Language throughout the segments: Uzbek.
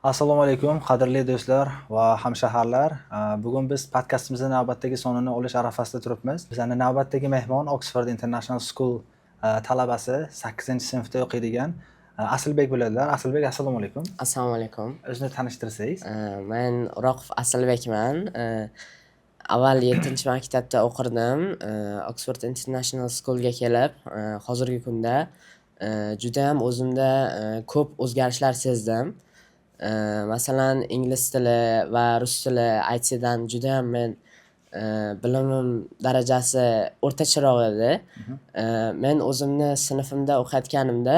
Assalomu alaykum, qadrli do'stlar va hamshaharlar. Bugun biz podkastimizning navbatdagi sonini olish arafasida turibmiz. Bizning navbatdagi mehmon Oxford International School talabasi 8-sinfda o'qiydigan Asilbek bo'ladilar. Asilbek, assalomu alaykum. Assalomu alaykum. O'zini tanishtirsangiz. Men Uroqov Asilbekman. Avval 7-maktabda o'qirdim. Oxford International Schoolga kelib, hozirgi kunda juda ham o'zimda ko'p o'zgarishlar sezdim. Masalan, ingliz tili va rus tili ITdan juda ham men bilimim darajasi o'rtacharoq edi. Men o'zimni sinfimda o'qiyotganimda,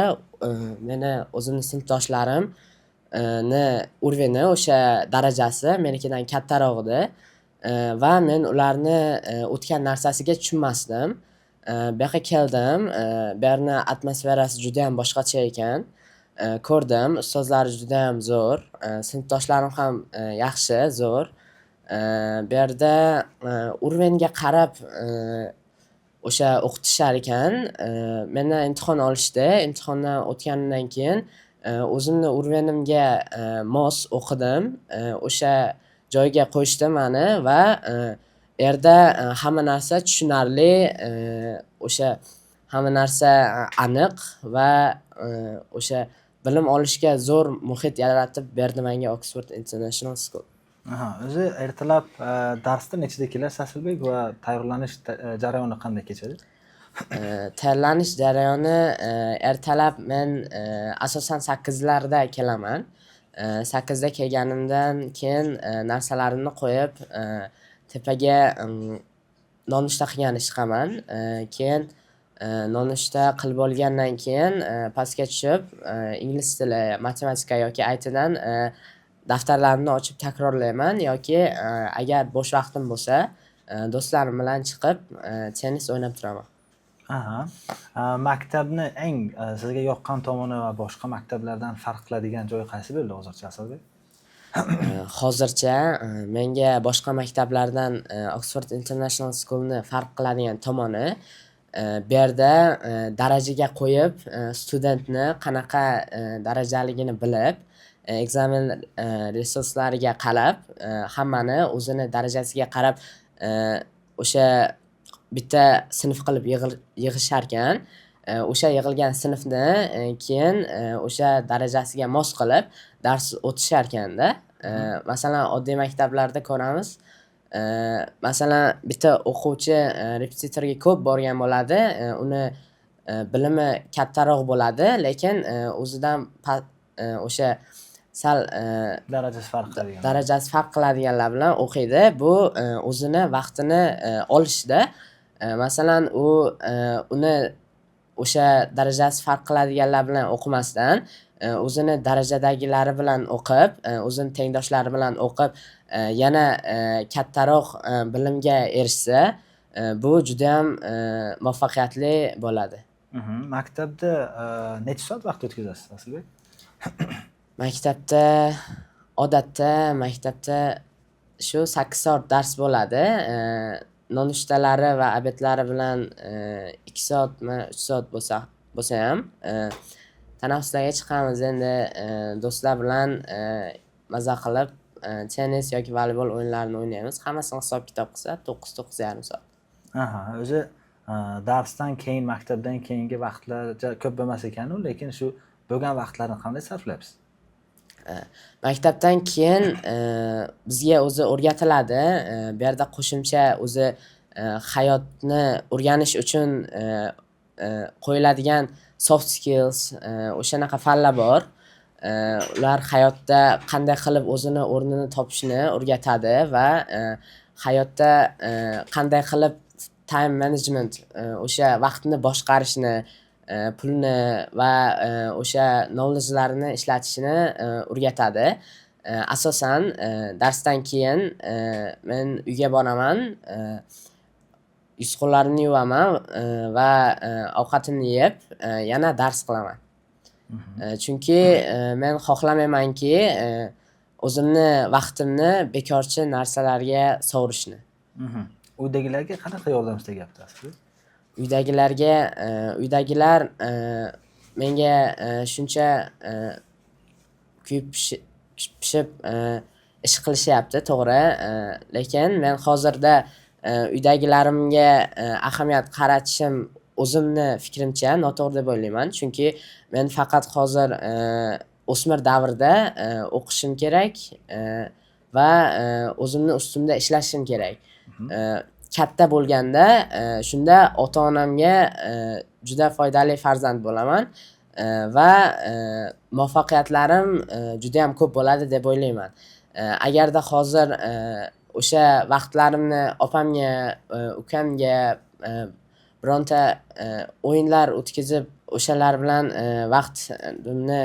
meni o'zimning sinfdoshlarim ni urvini o'sha darajasi menikidan kattaroq edi va men ularni o'tgan narsasiga tushunmasdim. Bu yoqqa keldim, bu yerni atmosferasi juda ham boshqacha ekan. Ko'rdim, ustozlari juda ham zo'r, sinfdoshlarim ham yaxshi, zo'r. Bu yerda urvenga qarab o'sha o'qitishar ekan. Mendan imtihon olishdi. Imtihondan o'tganimdan keyin o'zimni urvenimga mos o'qidim. O'sha joyga qo'yishdi meni va yerda hamma narsa tushunarli, o'sha hamma narsa aniq va o'sha bilim olishga zo'r muhit yaratib berdi menga Oxford International School. O'zi ertalab darsda nechida kelasiz Asilbek va tayyorlanish jarayoni qanday kechadi? Tayyorlanish jarayoni ertalab men asosan 8larda kelaman. 8da kelganimdan keyin narsalarimni qo'yib, tepaga nonushta qilgani chiqaman. Keyin nonushta qilib bo'lgandan keyin pastga tushib, ingliz tili, matematika yoki ITdan daftarlarimni ochib takrorlayman yoki agar bo'sh vaqtim bo'lsa, do'stlarim bilan chiqib tennis o'ynab turaman. Maktabni eng sizga yoqqan tomoni va boshqa maktablardan farq qiladigan joyi qaysi bo'ldi hozircha Asilbek? Hozircha menga boshqa maktablardan Oxford International Schoolni farq qiladigan tomoni, bu yerda darajaga qo'yib, studentni qanaqa darajaligini bilib, ekzamen resurslariga qarab, hammani o'zini darajasiga qarab o'sha bitta sinf qilib yig'ishar ekan. O'sha yig'ilgan sinfni keyin o'sha darajasiga mos qilib dars o'tishar ekanda. Masalan, oddiy maktablarda ko'ramiz. Masalan, bitta o'quvchi repetitorga ko'p borgan bo'ladi, uni bilimi kattaroq bo'ladi, lekin o'zidan o'sha sal darajasi farq qiladiganlar bilan o'qiydi. Bu o'zini vaqtini olishda. Masalan, uni o'sha darajasi farq qiladiganlar bilan o'qimasdan, o'zini darajadagilari bilan o'qib, o'zini tengdoshlari bilan o'qib, yana kattaroq bilimga erishsa, bu juda ham muvaffaqiyatli bo'ladi. Maktabda necha soat vaqt o'tkazasiz Asilbek? Odatda maktabda shu 8 soat dars bo'ladi. Nonushtalari va obedlari bilan 2 soatmi, 3 soat bo'lsa ham tanaffuslarga chiqamiz. Endi do'stlar bilan maza qilib tennis yoki voleybol o'yinlarini o'ynaymiz. Hammasini hisob-kitob qilsa 9-9.5 soat. O'zi darsdan keyin, maktabdan keyingi vaqtlar ko'p bo'lmas ekan, lekin shu bo'lgan vaqtlarni qanday sarflaysiz? Maktabdan keyin bizga o'zi o'rgatiladi. Bu yerda qo'shimcha o'zi hayotni o'rganish uchun qo'yiladigan soft skills, o'shanaqa fanlar bor. Ular hayotda qanday qilib o'zini o'rnini topishni o'rgatadi va hayotda qanday qilib time management, o'sha vaqtni boshqarishni, pulni va o'sha knowledge'larini ishlatishni o'rgatadi. Asosan darsdan keyin men uyga boraman, yuz-qo'llarimni yuvaman va ovqatimni yeb, yana dars qilaman. Chunki men xohlamaymanki o'zimni vaqtimni bekorchi narsalarga sovurishni. Uydagilarga qanaqa yordam istayapsiz? Uydagilar menga shuncha kuyib pishib ish qilishyapti, to'g'ri. Lekin men hozirda uydagilarimga ahamiyat qaratishim o'zimni fikrimcha noto'g'ri deb o'ylayman. Chunki men faqat hozir o'smir davrida o'qishim kerak va o'zimni ustimda ishlashim kerak. Katta bo'lganda shunda ota-onamga juda foydali farzand bo'laman va muvaffaqiyatlarim juda ham ko'p bo'ladi deb o'ylayman. Agarda hozir o'sha vaqtlarimni opamga, ukamga bironta o'yinlar o'tkazib, o'shalar bilan vaqtimni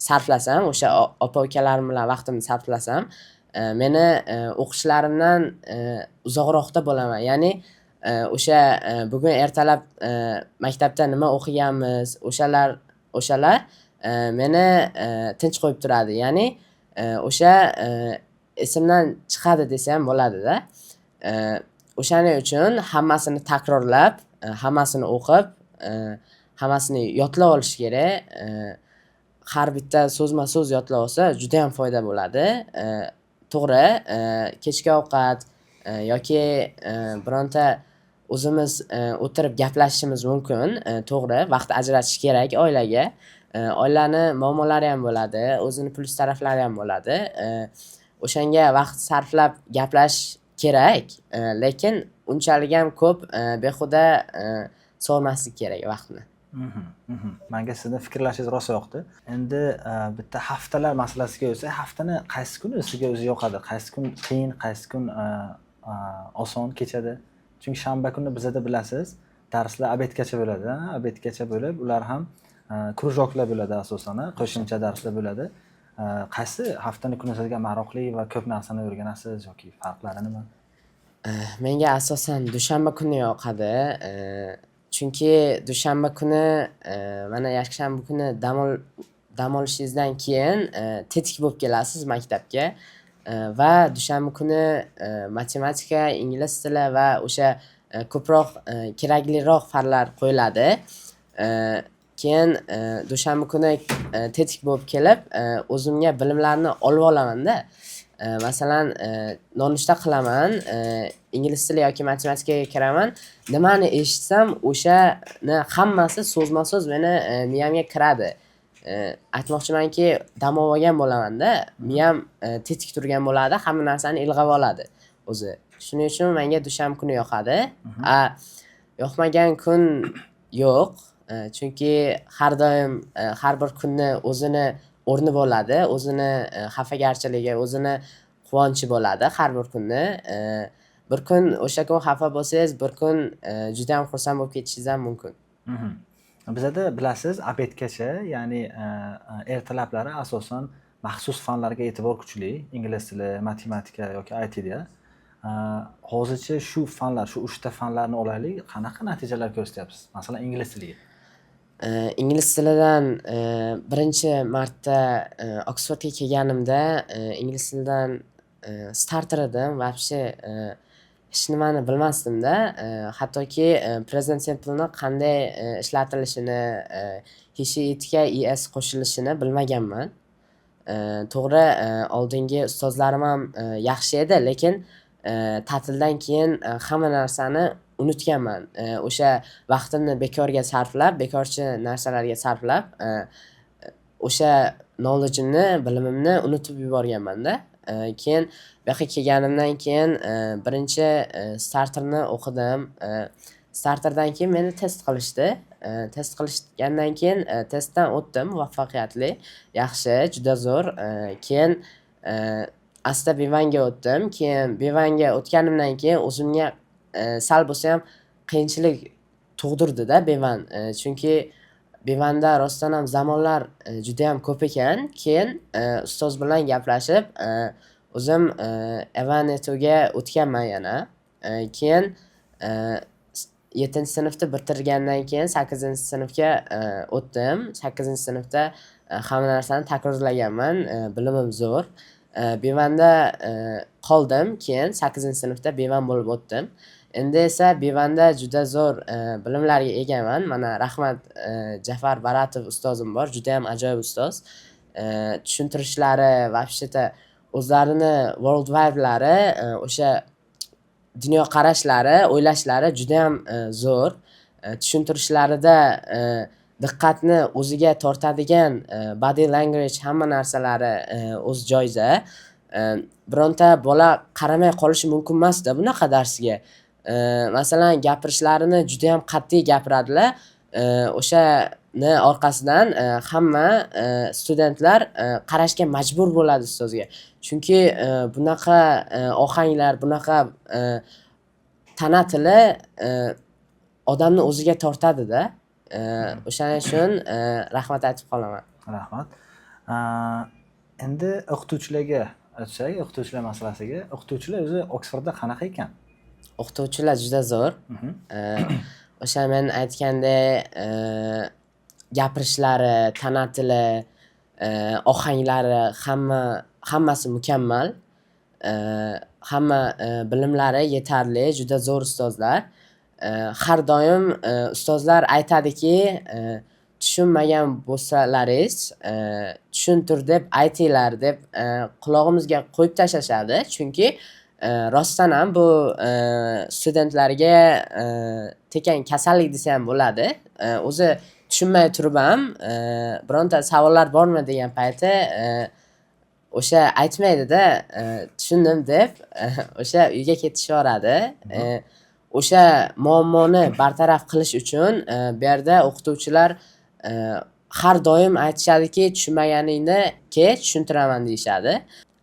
sarflasam, o'sha opa-ukalarim bilan vaqtimni sarflasam, meni o'qishlarimdan uzoqroqda bo'laman. Ya'ni o'sha bugun ertalab maktabda nima o'qiganmiz, o'shalar meni tinch qo'yib turadi. Ya'ni o'sha esimdan chiqadi desam bo'ladi-da. O'shaning uchun hammasini takrorlab, hammasini o'qib, hammasini yodlab olish kerak. Har bitta so'zma-so'z yodlab olsa juda ham foyda bo'ladi. To'g'ri, kechki ovqat yoki bironta o'zimiz o'tirib gaplashishimiz mumkin. To'g'ri, vaqt ajratish kerak oilaga. Oilani muammolari ham bo'ladi, o'zini plus taraflari ham bo'ladi. O'shanga vaqt sarflab gaplashish kerak, lekin unchalik ham ko'p behuda so'rmaslik kerak vaqtni. Menga sizni fikrlashingiz rosa yoqdi. Endi bitta haftalar masalasiga o'tsak, haftani qaysi kuni sizga o'zi yoqadi? Qaysi kun qiyin, qaysi kun oson kechadi? Chunki shanba kuni bizda bilasiz, darslar obedgacha bo'ladi. Obedgacha bo'lib, ular ham krujoklar bo'ladi asosan, qo'shimcha darslar bo'ladi. Qaysi haftani kuni sizga maroqli va ko'p narsani o'rganasiz yoki farqlari nima? Menga asosan dushanba kuni yoqadi. Chunki dushanba kuni mana yakshanba kuni dam olishingizdan keyin tetik bo'lib kelasiz maktabga va dushanba kuni matematika, ingliz tili va o'sha ko'proq kerakliroq fanlar qo'yiladi. Keyin dushanba kuni tetik bo'lib kelib, o'zimga bilimlarni olib olaman-da. Masalan, nonushta qilaman, ingliz tili yoki matematikaga kiraman. Nimani eshitsam, o'shani hammasi so'zma-so'z meni miyamga kiradi. Aytmoqchimanki, dam olgan bo'laman-da, miyam tetik turgan bo'ladi, hamma narsani ilg'ab oladi o'zi. Shuning uchun menga dushanba kuni yoqadi. Yoqmagan kun yo'q. Chunki har doim har bir kunni o'zini o'rni bo'ladi, o'zini xafagarchiligi, o'zini quvonchi bo'ladi har bir kunni. Bir kun o'sha kun xafa bo'lsangiz, bir kun juda ham xursand bo'lib ketishingiz ham mumkin. Bizda bilasiz, obedgacha, ya'ni ertalablari asosan maxsus fanlarga e'tibor kuchli, ingliz tili, matematika yoki ITda. Hozircha shu fanlar, shu 3 ta fanlarni olaylik, qanaqa natijalar ko'rsatyapsiz? Masalan, ingliz tiliga. Ingliz tilidan birinchi marta Oksfordga kelganimda ingliz tilidan starter edim. Вообще hech nimani bilmasdim-da. Hattoki present simple'ni qanday ishlatilishini, he, she, itga es qo'shilishini bilmaganman. To'g'ri, oldingi ustozlarim ham yaxshi edi, lekin ta'tildan keyin hamma narsani unutganman. O'sha vaqtimni bekorga sarflab, bekorchi narsalarga sarflab, o'sha knowledge'imni, bilimimni unutib yuborganman-da. Keyin bu yoqqa kelganimdan keyin birinchi starterni o'qidim. Starterdan keyin meni test qilishdi. Test qilishgandan keyin testdan o'tdim muvaffaqiyatli. Yaxshi, juda zo'r. Keyin asta B1ga o'tdim. Keyin B1ga o'tganimdan keyin o'zimga sal bo'lsa ham qiyinchilik tug'dirdi-da B1. Chunki B1da rostdan ham zamonlar juda ham ko'p ekan. Keyin ustoz bilan gaplashib, o'zim A1-A2ga o'tganman yana. Keyin 7-sinfni bitirgandan keyin 8-sinfga o'tdim. 8-sinfda hamma narsani takrorlaganman. Bilimim zo'r. B1da qoldim, keyin 8-sinfda B1 bo'lib o'tdim. Endi esa B1da juda zo'r bilimlarga egaman. Mana rahmat, Jafar Baratov ustozim bor, juda ham ajoyib ustoz. tushuntirishlari вообще-то o'zlarini worldwide o'sha dunyoqarashlari, o'ylashlari juda ham zo'r. Tushuntirishlarida diqqatni o'ziga tortadigan body language hamma narsalari o'z joyida. Bironta bola qaramay qolishi mumkin emas-da bunaqa darsga. Masalan, gapirishlarini juda ham qat'iy gapiradilar. O'shani orqasidan hamma studentlar qarashga majbur bo'ladi ustozga. Chunki bunaqa ohanglar, bunaqa tana tili odamni o'ziga tortadi-da. O'shaning uchun rahmat aytib qolaman. Rahmat. Endi o'qituvchilarga o'tsak, o'qituvchilar masalasiga. O'qituvchilar o'zi Oksfordda qanaqa ekan? O'qituvchilar juda zo'r. O'sha men aytgandek gapirishlari, tana tili, ohanglari hammasi mukammal. Hamma bilimlari yetarli, juda zo'r ustozlar. Har doim ustozlar aytadiki, tushunmagan bo'lsalaringiz, tushuntir deb aytinglar deb qulog'imizga qo'yib tashlashadi. Chunki rostdan ham bu studentlarga tekan kasallik desa ham bo'ladi. O'zi tushunmay turib ham bironta savollar bormi degan payti o'sha aytmaydi-da, tushundim deb o'sha uyga ketishaveradi. O'sha muammoni bartaraf qilish uchun bu yerda o'qituvchilar har doim aytishadiki, tushunmaganingni kech tushuntiraman deyishadi.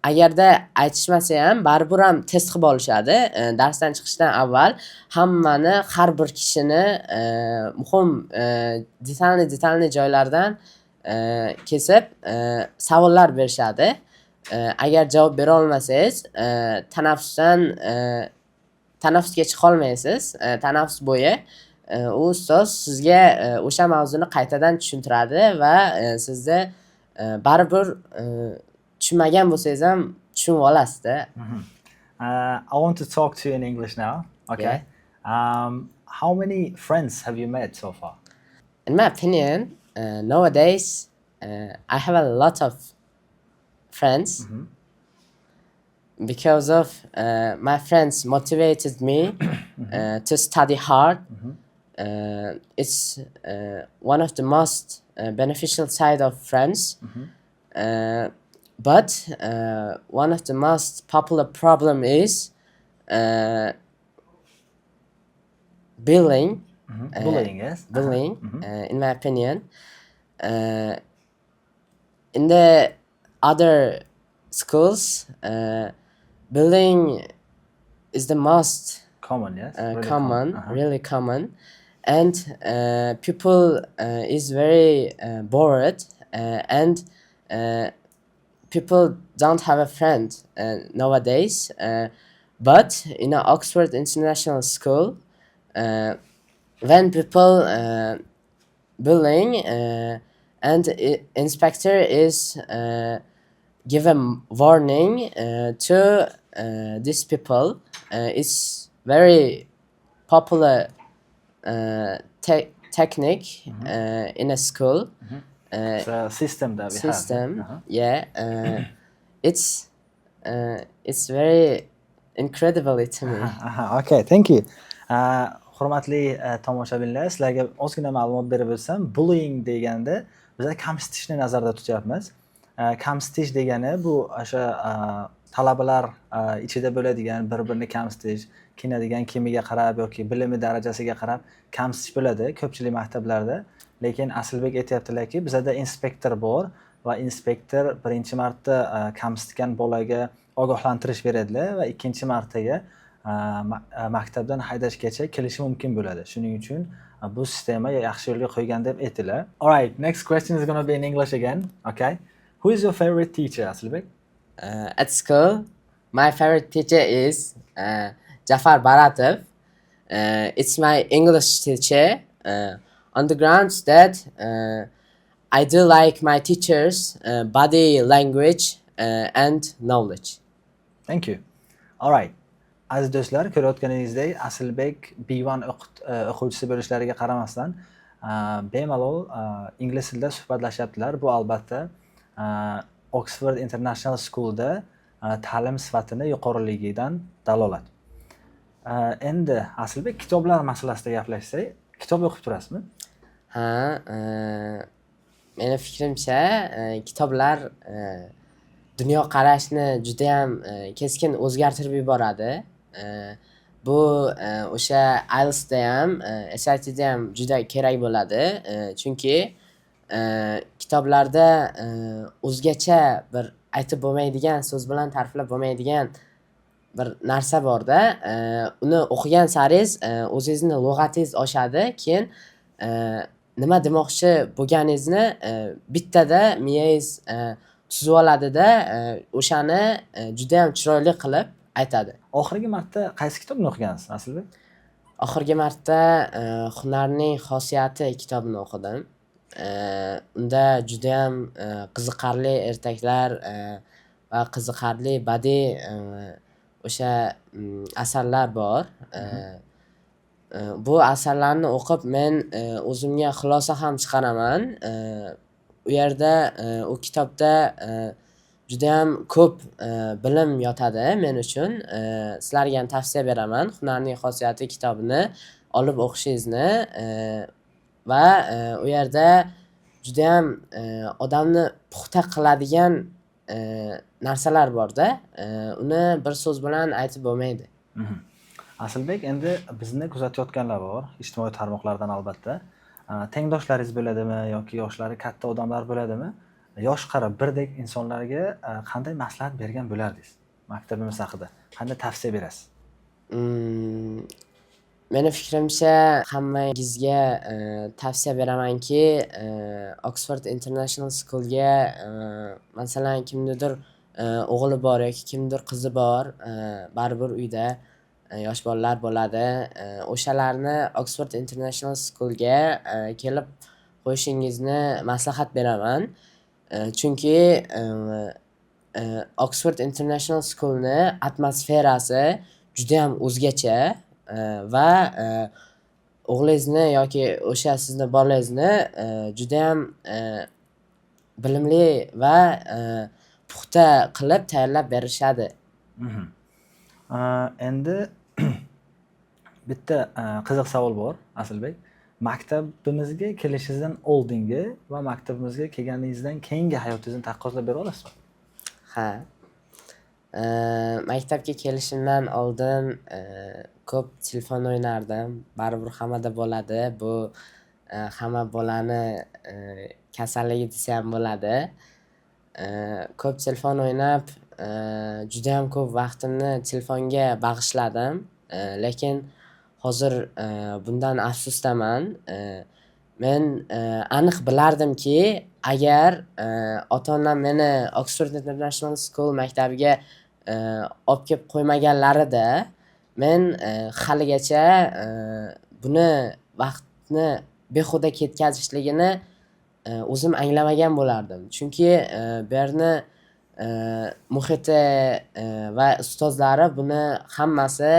Agarda aytishmasa ham baribir ham test qilib olishadi. Darsdan chiqishdan avval hammani, har bir kishini muhim detalni joylardan kesib savollar berishadi. Agar javob bera olmasangiz, tanaffusga chiqa olmaysiz. Tanaffus bo'yi u ustoz sizga o'sha mavzuni qaytadan tushuntiradi va sizni baribir tushunmagan bo'lsangiz ham tushunib olasiz-da. I want to talk to you in English now. Okay. How many friends have you met so far? In my opinion, nowadays I have a lot of friends because of my friends motivated me to study hard. It's one of the most beneficial side of friends. But one of the most popular problem is bullying. Bullying, yes. Bullying, in my opinion. In the other schools, bullying is the most Common, yes. Really common, really common, and people is very bored and people don't have a friend nowadays. But in an Oxford International School, when people bullying and inspector is give a warning to these people, it's very popular technique in a school. It's a system that we have. Yeah. It's very incredible to me. Okay, thank you. Hurmatli tomoshabinlar, sizlarga ozgina ma'lumot berib o'tsam, bullying deganda biz kamsitishni nazarda tutyapmiz. Kamsitish degani bu o'sha talabalar ichida bo'ladigan bir-birini kamsitish, kiyinadigan kiyimiga qarab yoki bilimi darajasiga qarab kamsitish bo'ladi ko'pchilik maktablarda. Lekin Aslbek aytayaptilarki, bizda inspektor bor va inspektor birinchi marta kamsitgan bolaga ogohlantirish beradilar va ikkinchi martaga maktabdan haydashgacha kelishi mumkin bo'ladi. Shuning uchun bu sistema yaxshi yo'lga qo'ygan deb aytilar. All right, next question is going to be in English again. Okay. Who is your favorite teacher, Aslbek? At school, my favorite teacher is Jafar Baratov. It's my English teacher. On the grounds that I do like my teacher's body language and knowledge. Thank you. All right. Aziz do'stlar, ko'rayotganingizdek, Aslbek B1 o'quvchisi bo'lishlariga qaramasdan bemalol ingliz tilida suhbatlashyaptilar. Bu albatta Oxford International School'da ta'lim sifatini yuqoriligidan dalolat. Endi Aslbek, kitoblar masalasida gaplashsak, kitob o'qib turasizmi? Ha, meni fikrimcha, kitoblar dunyoqarashni judayam keskin o'zgartirib yuboradi. Bu o'sha IELTSda ham, SATda ham juda kerak bo'ladi. Chunki kitoblarda o'zgacha bir aytib bo'lmaydigan, so'z bilan ta'riflab bo'lmaydigan bir narsa borda. Uni o'qigan saringiz o'zingizni lug'atingiz oshadi. Keyin nima demoqchi bo'lganingizni bittada miyangiz tuzib oladida, o'shani judayam chiroyli qilib aytadi. Oxirgi marta qaysi kitobni o'qigansiz, Aslbek? Oxirgi marta Hunarning xosiyati kitobini o'qidim. Unda judayam qiziqarli ertaklar va qiziqarli badiiy o'sha asarlar bor. Bu asarlarni o'qib men o'zimga xulosa ham chiqaraman. U yerda u kitobda judayam ko'p bilim yotadi men uchun. Sizlarga ham tavsiya beraman Hunarning xosiyati kitobini olib o'qishingizni va u yerda judayam odamni puxta qiladigan narsalar borda. Uni bir so'z bilan aytib bo'lmaydi. Aslbek, endi bizni kuzatayotganlar bor, ijtimoiy tarmoqlardan albatta. Tengdoshlaringiz bo'ladimi yoki yoshlari katta odamlar bo'ladimi? Yosh qari birdek insonlarga qanday maslahat bergan bo'lardingiz? Maktabimiz haqida qanday tavsiya berasiz? Meni fikrimcha, hammangizga tavsiya beramanki, Oxford International School'ga masalan kimnidir o'g'li bor yoki kimnidir qizi bor, baribir uyda yosh bolalar bo'ladi. O'shalarni Oxford International School'ga kelib qo'yishingizni maslahat beraman. Chunki Oxford International School'ni atmosferasi judayam o'zgacha va o'g'lingizni yoki o'sha sizni bolangizni judayam bilimli va puxta qilib tayyorlab berishadi. Endi bitta qiziq savol bor, Aslbek. Maktabimizga kelishingizdan oldingi va maktabimizga kelganingizdan keyingi hayotingizni taqqoslab bera olasizmi? Ha. Maktabga kelishimdan oldin ko'p telefon o'ynardim. Baribir hammada bo'ladi. Bu hamma bolani kasalligi desa ham bo'ladi. Ko'p telefon o'ynab, judayam ko'p vaqtimni telefonga bag'ishladim. Lekin hozir bundan afsusdaman. Men aniq bilardimki, agar ota-onam meni Oxford International School maktabiga olib kelib qo'ymaganlarida, men haligacha buni vaqtni behuda ketkazishligini o'zim anglamagan bo'lardim. Chunki bu yerni muhiti va ustozlari buni hammasi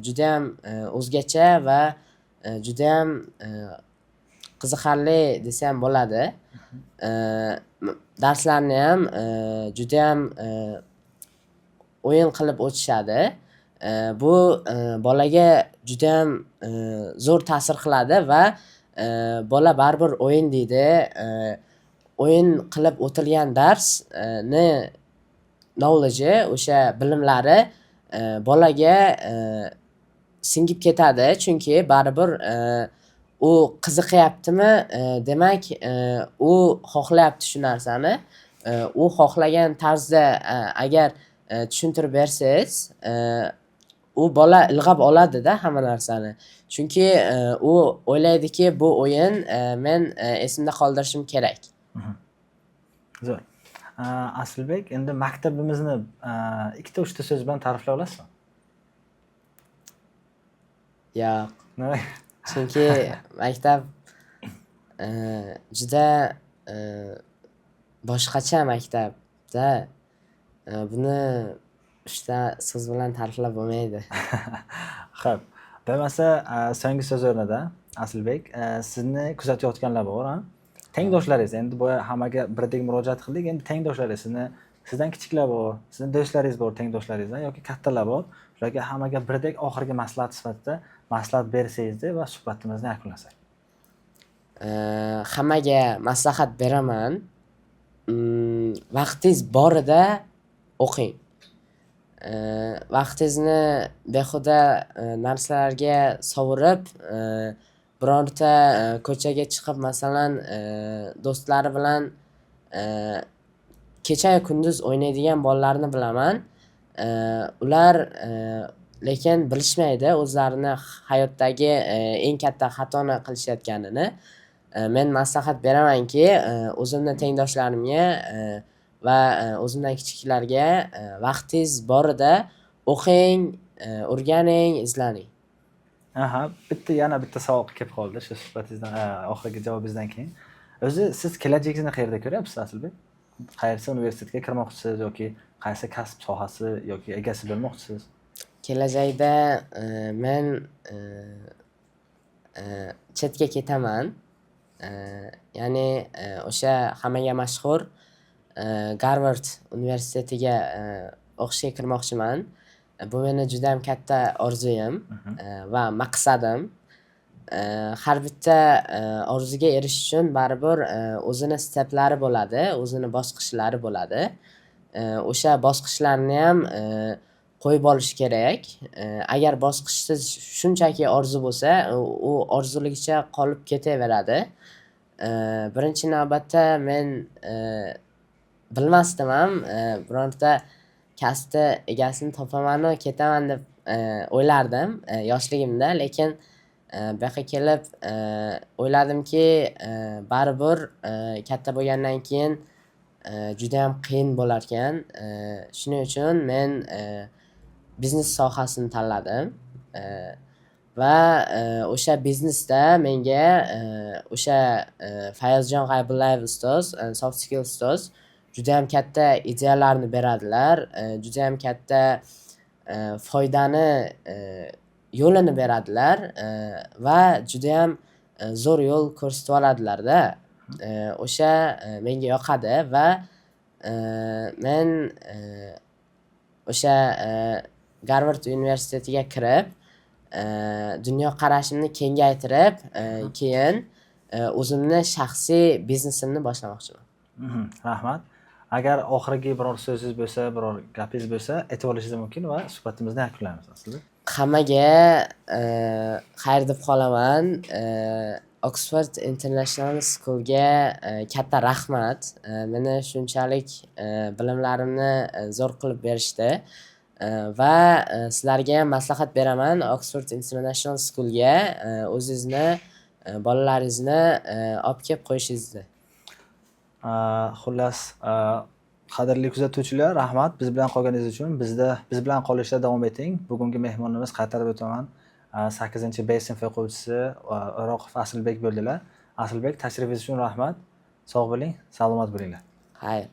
judayam o'zgacha va judayam qiziqarli desa ham bo'ladi. Darslarni ham judayam o'yin qilib o'tishadi. Bu bolaga judayam zo'r ta'sir qiladi va bola baribir o'yin deydi. O'yin qilib o'tilgan darsni knowledge, o'sha bilimlari bolaga singib ketadi. Chunki baribir u qiziqayaptimi, demak u xohlayapti shu narsani. U xohlagan tarzda agar tushuntirib bersangiz, u bola ilg'ab oladida hamma narsani. Chunki u o'ylaydiki, bu o'yin men esimda qoldirishim kerak. Zo'r. Aslbek, endi maktabimizni ikkita uchta so'z bilan ta'riflay olasizmi? Yo'q. Nima? Chunki maktab juda boshqacha maktabda. Buni uchta so'z bilan ta'riflab bo'lmaydi. Xo'p. Bo'lmasa, so'nggi so'z o'rnida Aslbek, sizni kuzatayotganlar bor, ha? Tengdoshlaringiz, endi bu hammaga birdek murojaat qildik, endi tengdoshlaringiz, sizdan kichiklar bor, sizni do'stlaringiz bor, tengdoshlaringizdan yoki kattalar bor. Ularga hammaga birdek oxirgi maslahat sifatida maslahat bersangizda va suhbatimizni yakunlasak. Hammaga maslahat beraman. Vaqtingiz borida o'qing. Vaqtingizni behuda narsalarga sovurib, birorta ko'chaga chiqib, masalan, do'stlari bilan kecha kunduz o'ynaydigan bolalarni bilaman. Ular lekin bilishmaydi o'zlarini hayotdagi eng katta xatoni qilishayotganini. Men maslahat beramanki, o'zimni tengdoshlarimga va o'zimdan kichiklarga vaqtingiz borida o'qing, o'rganing, izlaning. Aha, yana bitta savol kelib qoldi shu suhbatingizdan oxirgi javobingizdan keyin. O'zi siz kelajagingizni qayerda ko'ryapsiz Asilbek? Qaysi universitetga kirmoqchisiz yoki qaysi kasb sohasi yoki egasi bo'lmoqchisiz? Kelajakda men chetga ketaman. Ya'ni o'sha hammaga mashhur Garvard universitetiga o'qishga kirmoqchiman. Bu meni juda ham katta orzuyim va maqsadim. Har bitta orzuga erishish uchun baribir o'zini steplari bo'ladi, o'zini bosqichlari bo'ladi. O'sha bosqichlarni ham qo'yib olish kerak. Agar bosqichsiz shunchaki orzu bo'lsa, u orzuligicha qolib ketaveradi. Birinchi navbatda men bilmasdim ham, birorta kasbni egasini topaman-u ketaman deb o'ylardim yoshligimda, lekin bu yoqqa kelib o'yladimki, baribir katta bo'lgandan keyin juda ham qiyin bo'lar ekan. Shuning uchun men biznes sohasini tanladim. Va o'sha biznesda menga o'sha Fayozjon G'aybullayev ustoz, soft skill ustoz juda ham katta ideyalarni beradilar, juda ham katta foydani yo'lini beradilar va juda ham zo'r yo'l ko'rsatib oladilar-da. O'sha menga yoqadi va men o'sha Garvard universitetiga kirib, dunyo qarashimni kengaytirib, keyin o'zimni shaxsiy biznesimni boshlamoqchiman. Rahmat. Agar oxirgi biror so'zingiz bo'lsa, biror gapingiz bo'lsa, aytib olishingiz mumkin va suhbatimizni yakunlaymiz aslida. Hammaga xayr deb qolaman. Oxford International Schoolga katta rahmat. Meni shunchalik bilimlarimni zo'r qilib berishdi. Va sizlarga ham maslahat beraman. Oxford International Schoolga o'zingizni, bolalaringizni olib kelib qo'yishingizni. Xullas, qadrli kuzatuvchilar, rahmat biz bilan qolganingiz uchun. Biz bilan qolishda davom eting. Bugungi mehmonimiz qaytarib o'taman. 8-B sinf o'quvchisi O'roqov Asilbek bo'ldilar. Asilbek, tashrifingiz uchun rahmat. Sog' bo'ling, salomat bo'linglar. Xayr.